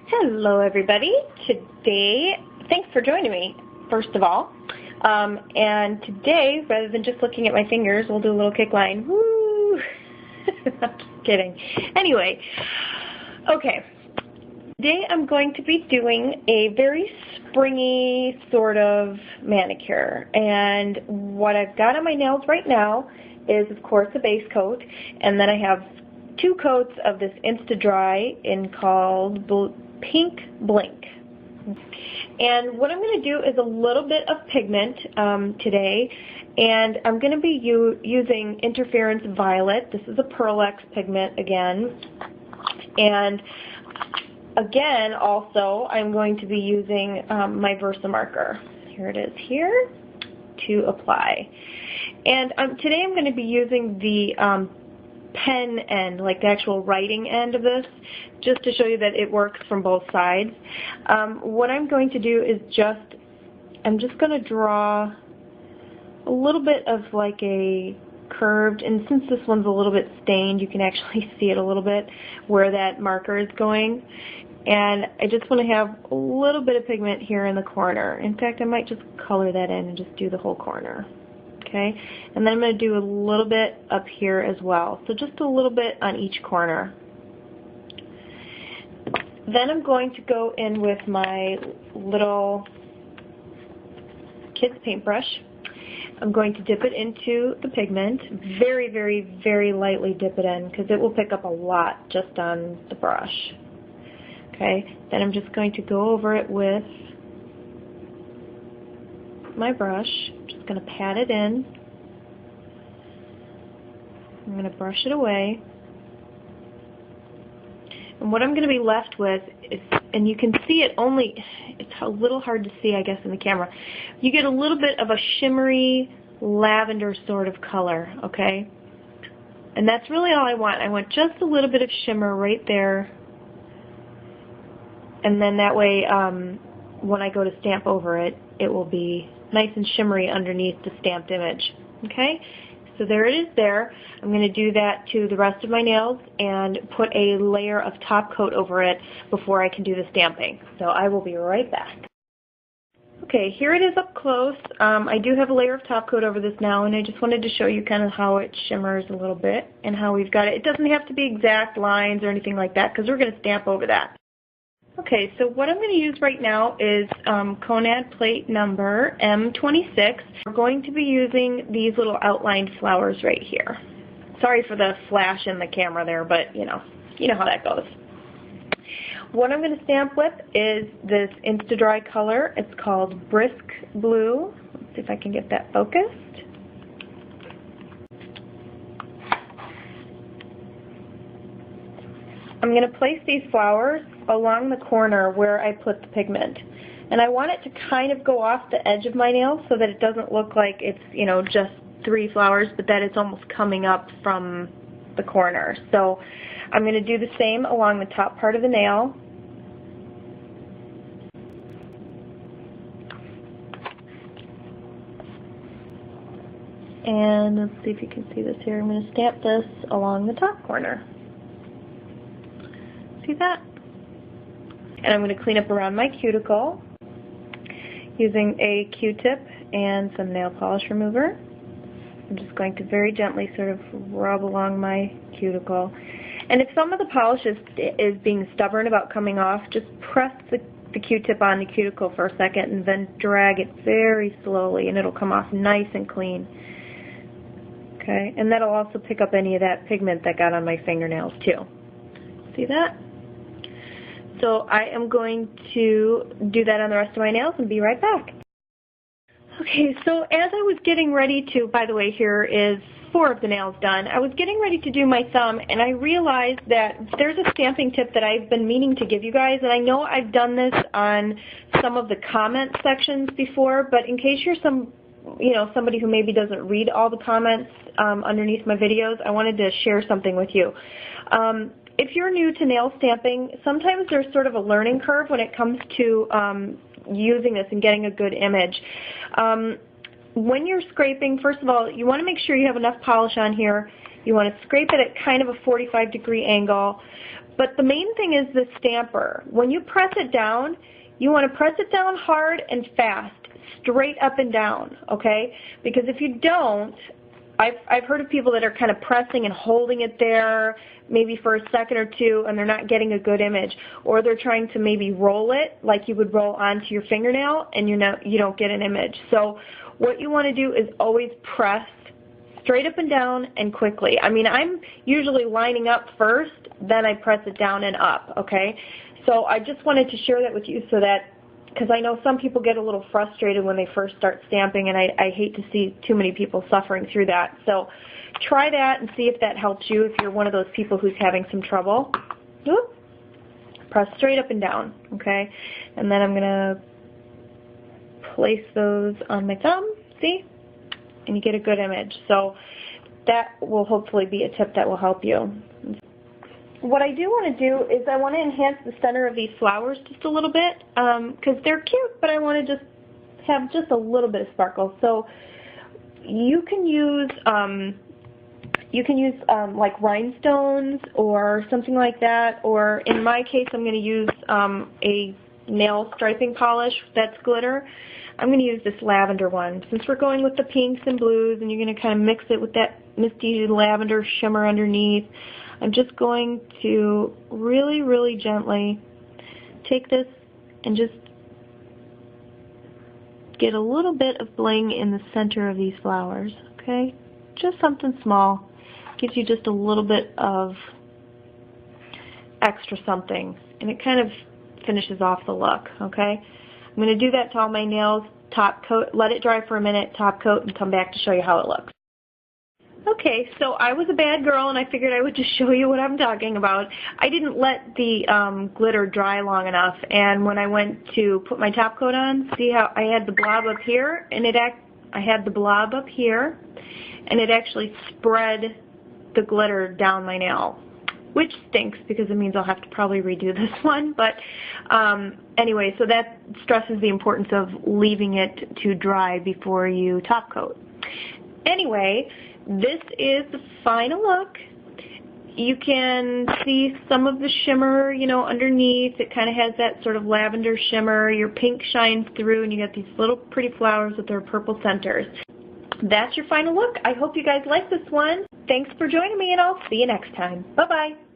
Hello everybody. Today, thanks for joining me, first of all. And today, rather than just looking at my fingers, we'll do a little kick line. Woo! I'm just kidding. Anyway, okay. Today I'm going to be doing a very springy sort of manicure. And what I've got on my nails right now is, of course, a base coat. And then I have 2 coats of this Insta-Dry in called Pink Blink. And what I'm going to do is a little bit of pigment today, and I'm going to be using Interference Violet. This is a Pearl X pigment again. And again, also, I'm going to be using my Versa marker. Here it is here to apply. And today I'm going to be using the pen end, like the actual writing end of this, just to show you that it works from both sides. What I'm going to do is I'm just going to draw a little bit of like a curved, and since this one's a little bit stained, you can actually see it a little bit where that marker is going. And I just want to have a little bit of pigment here in the corner. In fact, I might just color that in and just do the whole corner. Okay, and then I'm going to do a little bit up here as well. So just a little bit on each corner. Then I'm going to go in with my little kid's paintbrush. I'm going to dip it into the pigment. Very, very, very lightly dip it in because it will pick up a lot just on the brush. Okay, then I'm just going to go over it with my brush. I'm just going to pat it in. I'm going to brush it away. And what I'm going to be left with is, and you can see it only, it's a little hard to see I guess in the camera, you get a little bit of a shimmery lavender sort of color, okay? And that's really all I want. I want just a little bit of shimmer right there. And then that way, when I go to stamp over it, it will be nice and shimmery underneath the stamped image. Okay? So there it is there. I'm going to do that to the rest of my nails and put a layer of top coat over it before I can do the stamping. So I will be right back. Okay, here it is up close. I do have a layer of top coat over this now, and I just wanted to show you kind of how it shimmers a little bit and how we've got it. It doesn't have to be exact lines or anything like that because we're going to stamp over that. Okay, so what I'm going to use right now is Conad plate number M26. We're going to be using these little outlined flowers right here. Sorry for the flash in the camera there, but you know how that goes. What I'm going to stamp with is this Insta-Dry color. It's called Brisk Blue. Let's see if I can get that focused. I'm going to place these flowers along the corner where I put the pigment. And I want it to kind of go off the edge of my nail so that it doesn't look like it's, just 3 flowers, but that it's almost coming up from the corner. So I'm going to do the same along the top part of the nail. And let's see if you can see this here. I'm going to stamp this along the top corner. See that? And I'm going to clean up around my cuticle using a Q-tip and some nail polish remover. I'm just going to very gently sort of rub along my cuticle. And if some of the polish is being stubborn about coming off, just press the Q-tip on the cuticle for a second and then drag it very slowly and it'll come off nice and clean. Okay, and that'll also pick up any of that pigment that got on my fingernails too. See that? So I am going to do that on the rest of my nails and be right back. Okay, so as I was getting ready to, by the way, here is 4 of the nails done. I was getting ready to do my thumb, and I realized that there's a stamping tip that I've been meaning to give you guys, and I know I've done this on some of the comment sections before, but in case you're somebody who maybe doesn't read all the comments underneath my videos, I wanted to share something with you. If you're new to nail stamping, sometimes there's sort of a learning curve when it comes to using this and getting a good image. When you're scraping, first of all, you want to make sure you have enough polish on here You want to scrape it at kind of a 45-degree angle. But the main thing is the stamper. When you press it down, you want to press it down hard and fast, straight up and down, okay? Because if you don't, I've heard of people that are kind of pressing and holding it there maybe for a second or two and they're not getting a good image. Or they're trying to maybe roll it like you would roll onto your fingernail and you don't get an image. So what you want to do is always press straight up and down and quickly. I mean, I'm usually lining up first, then I press it down and up, okay? So I just wanted to share that with you so that, because I know some people get a little frustrated when they first start stamping, and I hate to see too many people suffering through that. So try that and see if that helps you if you're one of those people who's having some trouble. Whoop. Press straight up and down, okay? And then I'm going to place those on my thumb, see? And you get a good image. So that will hopefully be a tip that will help you. What I do want to do is I want to enhance the center of these flowers just a little bit because they're cute, but I want to just have just a little bit of sparkle. So you can use like rhinestones or something like that, or in my case I'm going to use a nail striping polish that's glitter. I'm going to use this lavender one. Since we're going with the pinks and blues and you're going to kind of mix it with that misty lavender shimmer underneath, I'm just going to really, really gently take this and just get a little bit of bling in the center of these flowers, okay? Just something small. Gives you just a little bit of extra something, and it kind of finishes off the look, okay? I'm going to do that to all my nails, top coat, let it dry for a minute, top coat, and come back to show you how it looks. Okay, so I was a bad girl and I figured I would just show you what I'm talking about. I didn't let the glitter dry long enough, and when I went to put my top coat on, see how I had the blob up here, and I had the blob up here, and it actually spread the glitter down my nail, which stinks because it means I'll have to probably redo this one. But anyway, so that stresses the importance of leaving it to dry before you top coat. Anyway, this is the final look. You can see some of the shimmer, you know, underneath. It kind of has that sort of lavender shimmer. Your pink shines through, and you got these little pretty flowers with their purple centers. That's your final look. I hope you guys like this one. Thanks for joining me, and I'll see you next time. Bye-bye.